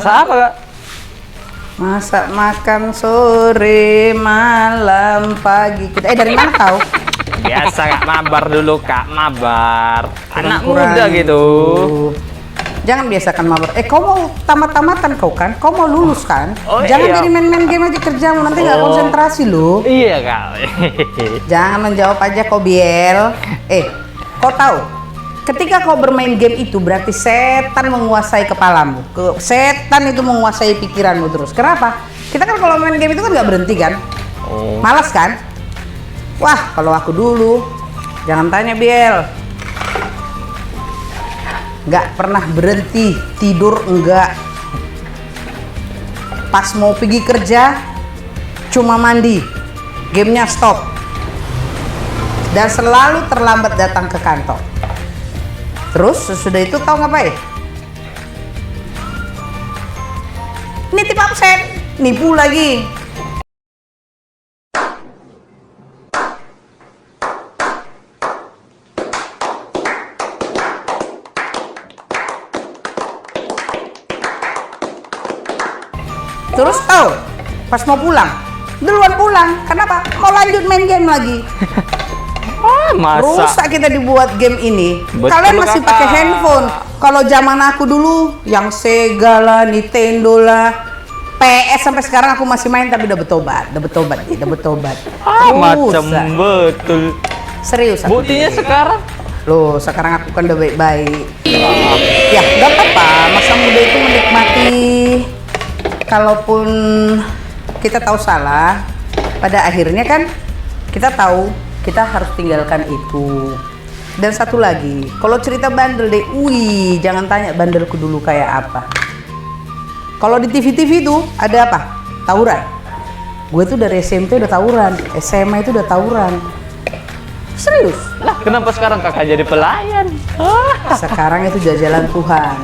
masak apa, Kak? Masak makan sore, malam, pagi. Kita dari mana kau? Biasa, Kak, mabar dulu, Kak, mabar. Anak Kurang muda gitu. Jangan biasakan mabar. Kau mau tamat-tamatan kau kan? Kau mau lulus kan? Oh, Jangan iya. jadi main-main game aja kerjamu, nanti nggak konsentrasi lu. Iya, Kak. Jangan menjawab aja kau Biel. Kau tahu? Ketika kau bermain game itu berarti setan menguasai kepalamu. Setan itu menguasai pikiranmu terus. Kenapa? Kita kan kalau main game itu kan nggak berhenti kan? Malas kan? Wah, kalau aku dulu, jangan tanya Biel. Nggak pernah berhenti, tidur enggak. Pas mau pergi kerja, cuma mandi, gamenya stop. Dan selalu terlambat datang ke kantor. Terus sesudah itu tahu ngapain? Nitip absen, nipu lagi. Terus tahu, pas mau pulang, duluan pulang. Kenapa? Mau lanjut main game lagi. Masa? Rusak kita dibuat game ini. Betul, Kalian masih Kakak. pakai handphone. Kalau zaman aku dulu, yang Sega lah, Nintendo lah, PS sampai sekarang aku masih main tapi udah bertobat. Macam Rusak. betul. Serius aku. Buktinya sekarang. Loh, sekarang aku kan udah baik-baik. Ya, nggak apa-apa. Masa muda itu menikmati. Kalaupun kita tahu salah, pada akhirnya kan kita tahu kita harus tinggalkan itu. Dan satu lagi, kalau cerita bandel deh, wih, jangan tanya bandelku dulu kayak apa. Kalau di TV-TV tuh ada apa? Tawuran. Gue tuh dari SMP udah tawuran, SMA itu udah tawuran. Serius. Lah, kenapa sekarang Kakak jadi pelayan? Sekarang itu jajalan Tuhan.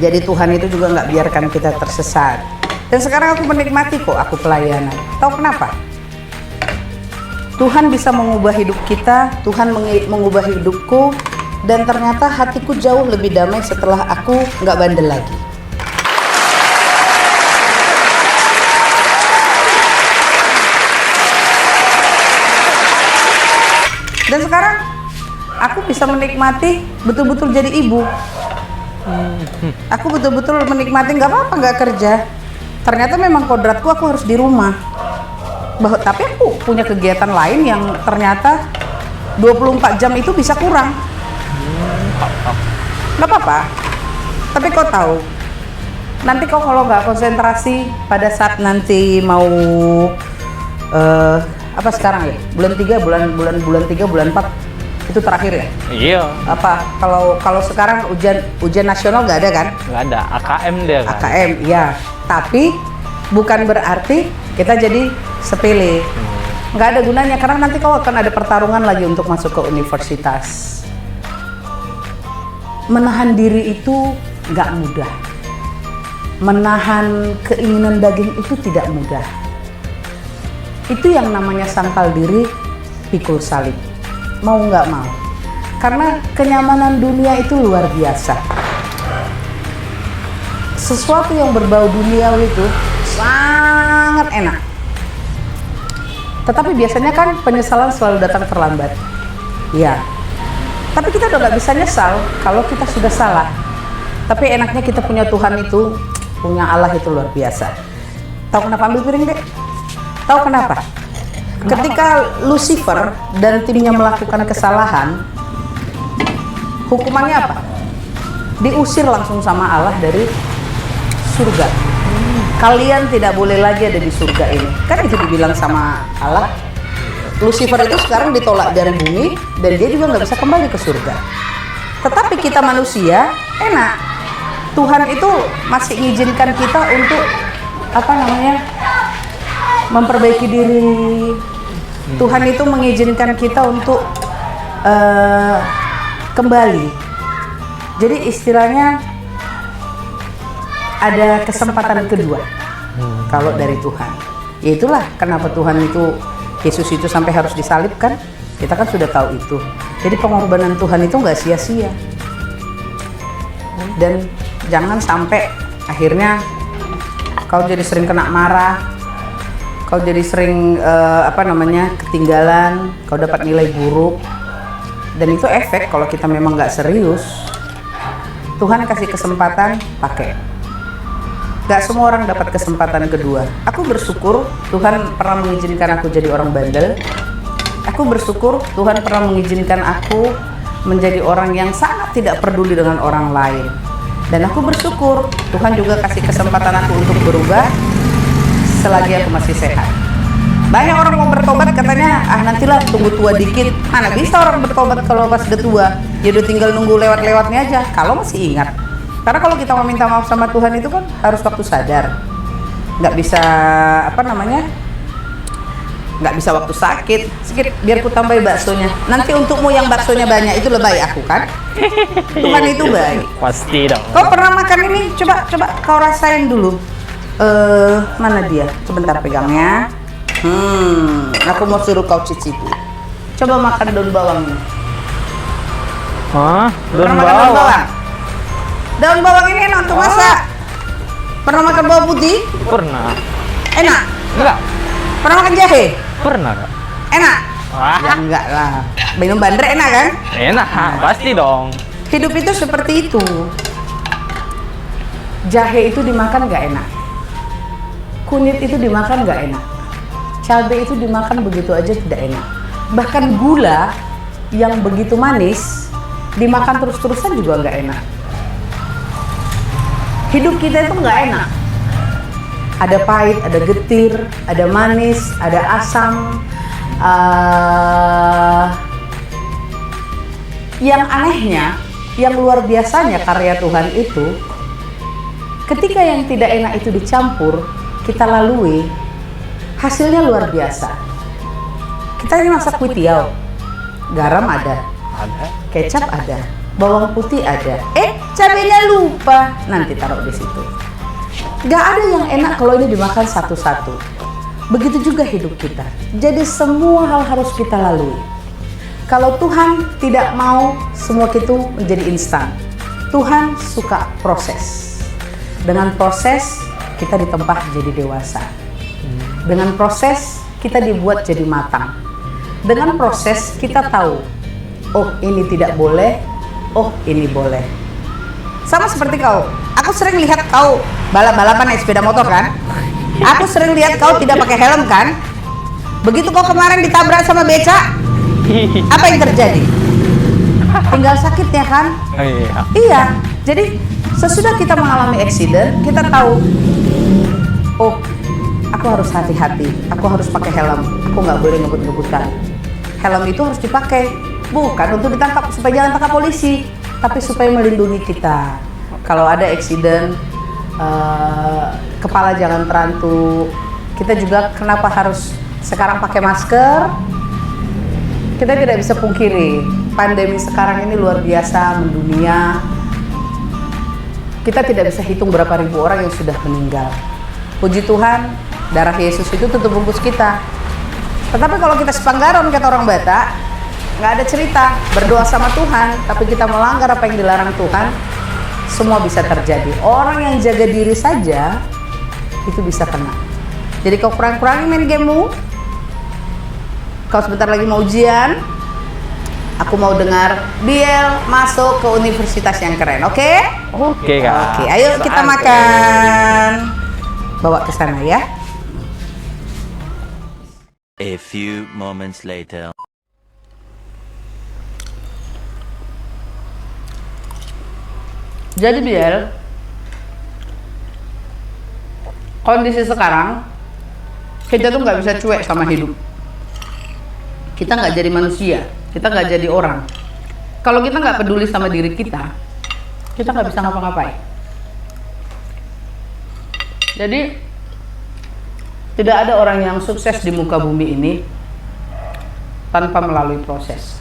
Jadi Tuhan itu juga nggak biarkan kita tersesat. Dan sekarang aku menikmati kok aku pelayanan. Tahu kenapa? Tuhan bisa mengubah hidup kita, Tuhan mengubah hidupku, dan ternyata hatiku jauh lebih damai setelah aku nggak bandel lagi. Dan sekarang aku bisa menikmati betul-betul jadi ibu. Aku betul-betul menikmati, nggak apa-apa nggak kerja. Ternyata memang kodratku aku harus di rumah. Tapi aku punya kegiatan lain yang ternyata 24 jam itu bisa kurang. Nggak apa-apa. Tapi kau tahu, nanti kau kalau nggak konsentrasi pada saat nanti mau apa sekarang ya? Bulan 3, bulan 3, bulan 4 itu terakhir ya? Iya. Apa kalau sekarang ujian nasional nggak ada kan? Nggak ada. AKM dia, kan? AKM, iya. Tapi bukan berarti kita jadi sepele. Nggak ada gunanya karena nanti kau akan ada pertarungan lagi untuk masuk ke universitas. Menahan diri itu nggak mudah. Menahan keinginan daging itu tidak mudah. Itu yang namanya sangkal diri, pikul salib. Mau nggak mau. Karena kenyamanan dunia itu luar biasa. Sesuatu yang berbau duniawi itu sangat enak. Tetapi biasanya kan penyesalan selalu datang terlambat. Iya. Tapi kita udah nggak bisa nyesal kalau kita sudah salah. Tapi enaknya kita punya Tuhan itu, punya Allah itu luar biasa. Tahu kenapa ambil piring, Dek? Tahu kenapa? Ketika Lucifer dan timnya melakukan kesalahan, hukumannya apa? Diusir langsung sama Allah dari surga. Kalian tidak boleh lagi ada di surga ini. Kan itu dibilang sama Allah. Lucifer itu sekarang ditolak dari bumi dan dia juga nggak bisa kembali ke surga. Tetapi kita manusia enak. Tuhan itu masih mengizinkan kita untuk memperbaiki diri. Tuhan itu mengizinkan kita untuk kembali. Jadi istilahnya ada kesempatan kedua kalau dari Tuhan. Ya itulah kenapa Tuhan itu, Yesus itu sampai harus disalibkan. Kita kan sudah tahu itu. Jadi pengorbanan Tuhan itu nggak sia-sia. Dan jangan sampai Akhirnya kau jadi sering kena marah, kau jadi sering ketinggalan, kau dapat nilai buruk. Dan itu efek kalau kita memang nggak serius. Tuhan kasih kesempatan, pakai. Gak semua orang dapat kesempatan kedua. Aku bersyukur Tuhan pernah mengizinkan aku jadi orang bandel. Aku bersyukur Tuhan pernah mengizinkan aku menjadi orang yang sangat tidak peduli dengan orang lain. Dan aku bersyukur Tuhan juga kasih kesempatan aku untuk berubah selagi aku masih sehat. Banyak orang mau bertobat katanya, nantilah tunggu tua dikit. Mana bisa orang bertobat kalau pas udah tua? Ya udah tinggal nunggu lewat-lewatnya aja, kalau masih ingat. Karena kalau kita mau minta maaf sama Tuhan itu kan harus waktu sadar. Nggak bisa, nggak bisa waktu sakit. Sikit, biar ku tambahin baksonya. Nanti untukmu yang baksonya banyak, itu lebay aku kan? Tuhan itu baik. Pasti dong. Kau pernah makan ini? Coba kau rasain dulu. Mana dia? Sebentar pegangnya. Aku mau suruh kau cicipi. Coba makan daun bawangnya. Hah? Daun Pernah makan daun bawang? bawang? Daun bawang ini enak untuk masak. Pernah makan bawang putih? Pernah. Enak. Enggak. Pernah makan jahe? Pernah Kak. Enak. Wah. Ya enggak lah. Minum bandrek enak kan? Enak, pasti dong. Hidup itu seperti itu. Jahe itu dimakan nggak enak. Kunyit itu dimakan nggak enak. Cabai itu dimakan begitu aja tidak enak. Bahkan gula yang begitu manis dimakan terus-terusan juga nggak enak. Hidup kita itu nggak enak. Ada pahit, ada getir, ada manis, ada asam. Yang anehnya, yang luar biasanya karya Tuhan itu, ketika yang tidak enak itu dicampur, kita lalui, hasilnya luar biasa. Kita ini masak kuitiau, garam ada, kecap ada, bawang putih ada. Cabenya lupa, nanti taruh di situ. Gak ada yang enak kalau ini dimakan satu-satu. Begitu juga hidup kita. Jadi semua hal harus kita lalui. Kalau Tuhan tidak mau semua itu menjadi instan. Tuhan suka proses. Dengan proses kita ditempah jadi dewasa. Dengan proses kita dibuat jadi matang. Dengan proses kita tahu, oh ini tidak boleh, oh ini boleh. Sama seperti kau. Aku sering lihat kau balap-balapan naik sepeda motor kan? Aku sering lihat kau tidak pakai helm kan? Begitu kau kemarin ditabrak sama becak, apa yang terjadi? Tinggal sakitnya kan? Iya. Iya. Jadi sesudah kita mengalami accident, kita tahu, oh aku harus hati-hati, aku harus pakai helm, aku nggak boleh ngebut-ngebutan. Helm itu harus dipakai, bukan untuk ditangkap supaya jangan tangkap polisi, tapi supaya melindungi kita. Kalau ada accident, kepala jangan terantuk. Kita juga kenapa harus sekarang pakai masker? Kita tidak bisa pungkiri, pandemi sekarang ini luar biasa mendunia. Kita tidak bisa hitung berapa ribu orang yang sudah meninggal. Puji Tuhan, darah Yesus itu tutup bungkus kita. Tetapi kalau kita sepanggaron, kata orang Batak, nggak ada cerita, berdoa sama Tuhan, tapi kita melanggar apa yang dilarang Tuhan, semua bisa terjadi. Orang yang jaga diri saja, itu bisa kena. Jadi kau kurang-kurangin main gamemu. Kau sebentar lagi mau ujian, aku mau dengar Biel masuk ke universitas yang keren, oke? Oke Kak. Oke, ayo kita makan. Bawa ke sana ya. A few moments later. Jadi Biel, kondisi sekarang kita tuh nggak bisa cuek sama hidup. Kita nggak jadi manusia, kita nggak jadi orang. Kalau kita nggak peduli sama diri kita nggak bisa ngapa-ngapain. Jadi tidak ada orang yang sukses di muka bumi ini tanpa melalui proses.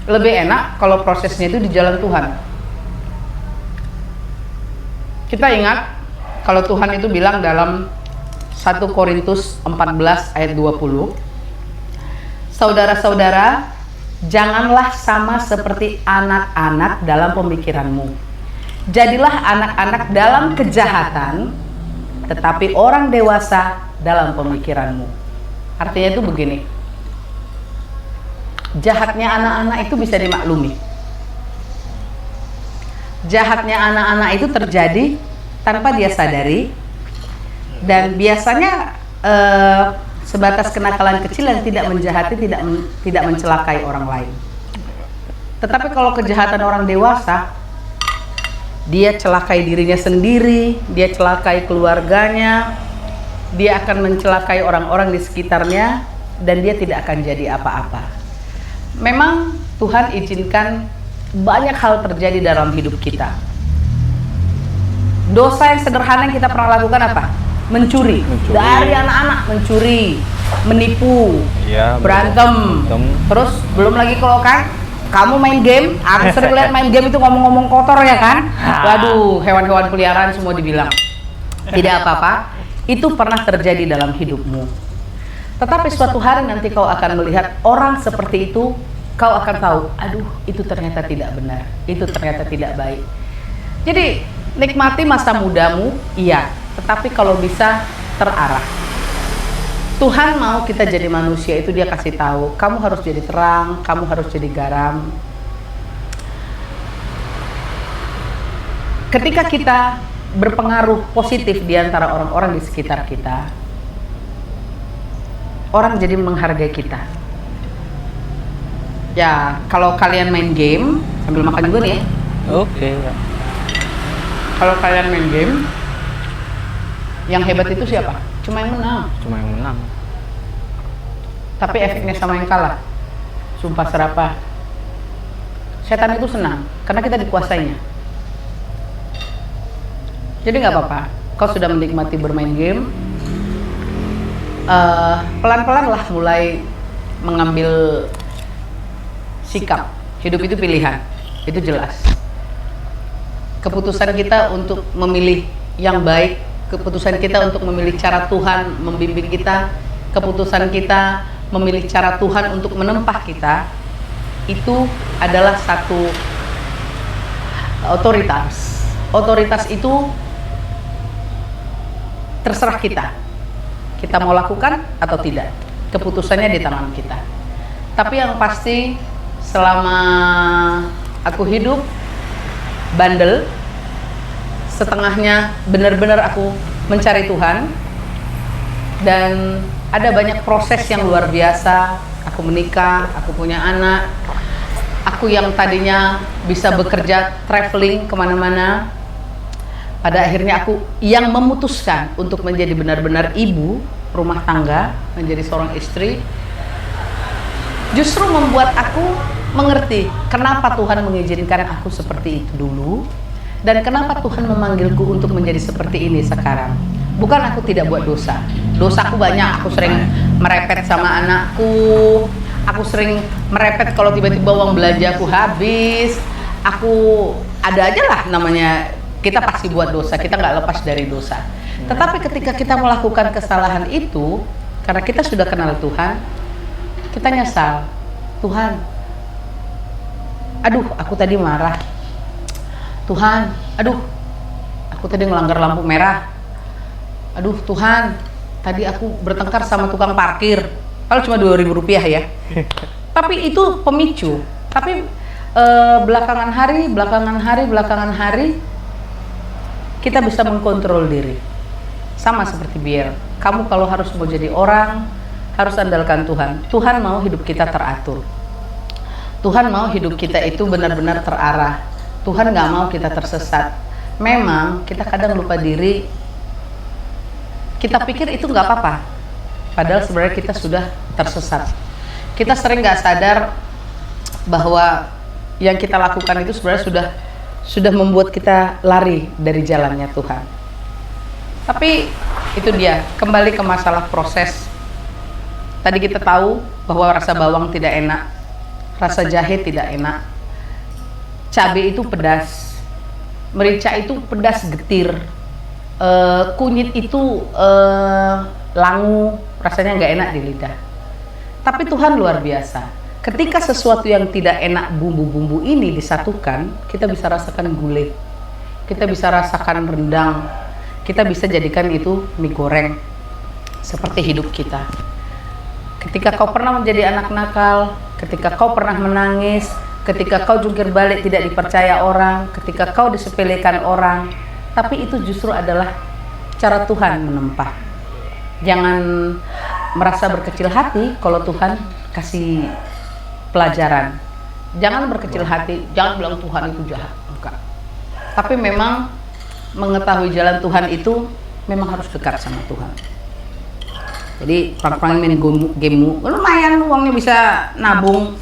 Lebih enak kalau prosesnya itu di jalan Tuhan. Kita ingat kalau Tuhan itu bilang dalam 1 Korintus 14 ayat 20, saudara-saudara, janganlah sama seperti anak-anak dalam pemikiranmu. Jadilah anak-anak dalam kejahatan, tetapi orang dewasa dalam pemikiranmu. Artinya itu begini, jahatnya anak-anak itu bisa dimaklumi. Jahatnya anak-anak itu terjadi tanpa dia sadari, dan biasanya sebatas kenakalan kecil yang tidak menjahati, tidak mencelakai orang lain. Tetapi kalau kejahatan orang dewasa, dia celakai dirinya sendiri, dia celakai keluarganya, dia akan mencelakai orang-orang di sekitarnya, dan dia tidak akan jadi apa-apa. Memang Tuhan izinkan banyak hal terjadi dalam hidup kita. Dosa yang sederhana yang kita pernah lakukan apa? Mencuri. Dari anak-anak mencuri, menipu, Iya, berantem. Terus belum lagi kalau kan kamu main game, aku sering lihat main game itu ngomong-ngomong kotor ya kan? Waduh, hewan-hewan peliharaan semua dibilang. Tidak apa-apa, itu pernah terjadi dalam hidupmu. Tetapi suatu hari nanti kau akan melihat orang seperti itu, kau akan tahu, aduh, itu ternyata tidak benar, itu ternyata tidak baik. Jadi, nikmati masa mudamu, iya, tetapi kalau bisa terarah. Tuhan mau kita jadi manusia itu dia kasih tahu, kamu harus jadi terang, kamu harus jadi garam. Ketika kita berpengaruh positif di antara orang-orang di sekitar kita, orang jadi menghargai kita. Ya, kalau kalian main game, sambil makan juga nih ya. Oke. Kalau kalian main game, yang hebat itu siapa? Cuma yang menang. Cuma yang menang. Tapi efeknya sama yang kalah. Sumpah serapah. Setan itu senang karena kita dikuasainya. Jadi nggak apa-apa. Kau sudah menikmati bermain game. Pelan-pelan lah mulai mengambil sikap. Hidup itu pilihan. Itu jelas. Keputusan kita untuk memilih yang baik, keputusan kita untuk memilih cara Tuhan membimbing kita, keputusan kita memilih cara Tuhan untuk menempah kita, itu adalah satu otoritas. Otoritas itu terserah kita. Kita mau lakukan atau tidak. Keputusannya di tangan kita. Tapi yang pasti selama aku hidup bandel, setengahnya benar-benar aku mencari Tuhan, dan ada banyak proses yang luar biasa. Aku menikah, aku punya anak, aku yang tadinya bisa bekerja traveling kemana-mana, pada akhirnya aku yang memutuskan untuk menjadi benar-benar ibu rumah tangga, menjadi seorang istri, justru membuat aku mengerti kenapa Tuhan mengizinkan aku seperti itu dulu, dan kenapa Tuhan memanggilku untuk menjadi seperti ini sekarang. Bukan aku tidak buat dosa. Dosaku banyak, aku sering merepet sama anakku, aku sering merepet kalau tiba-tiba uang belanjaku habis. Aku ada aja lah namanya, kita pasti buat dosa, kita nggak lepas dari dosa. Tetapi ketika kita melakukan kesalahan itu, karena kita sudah kenal Tuhan, kita nyesal. Tuhan, aduh aku tadi marah. Tuhan, aduh aku tadi ngelanggar lampu merah. Aduh Tuhan, tadi aku bertengkar sama tukang parkir. Kalau cuma Rp2.000 ya. Tapi itu pemicu. Tapi belakangan hari kita bisa mengkontrol diri. Sama seperti Biel. Kamu kalau harus mau jadi orang, harus andalkan Tuhan. Tuhan mau hidup kita teratur. Tuhan mau hidup kita itu benar-benar terarah. Tuhan nggak mau kita tersesat. Memang kita kadang lupa diri. Kita pikir itu nggak apa-apa, padahal sebenarnya kita sudah tersesat. Kita sering nggak sadar bahwa yang kita lakukan itu sebenarnya sudah membuat kita lari dari jalannya Tuhan. Tapi itu dia, kembali ke masalah proses. Tadi kita tahu bahwa rasa bawang tidak enak, rasa jahe tidak enak, cabai itu pedas, merica itu pedas getir, kunyit itu langu, rasanya nggak enak di lidah. Tapi Tuhan luar biasa. Ketika sesuatu yang tidak enak, bumbu-bumbu ini disatukan, kita bisa rasakan gulai. kita bisa rasakan rendang, kita bisa jadikan itu mie goreng. Seperti hidup kita. Ketika kau pernah menjadi anak nakal, ketika kau pernah menangis, ketika kau jungkir balik tidak dipercaya orang, ketika kau disepelekan orang, tapi itu justru adalah cara Tuhan menempa. Jangan merasa berkecil hati kalau Tuhan kasih pelajaran. Jangan berkecil hati, jangan bilang Tuhan itu jahat. Enggak. Tapi memang mengetahui jalan Tuhan itu memang harus dekat sama Tuhan. Jadi orang-orang main game lumayan uangnya bisa nabung.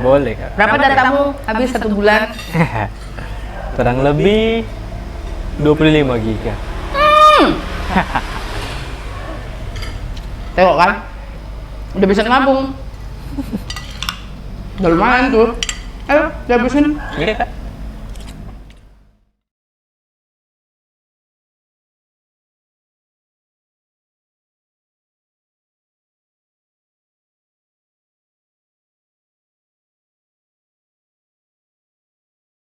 Boleh Kak. Berapa datamu habis 1 bulan? Kurang lebih 25 giga. Tengok kan? Udah bisa nabung. Udah lumayan tuh. Ayo, dihabisin. Iya Kak.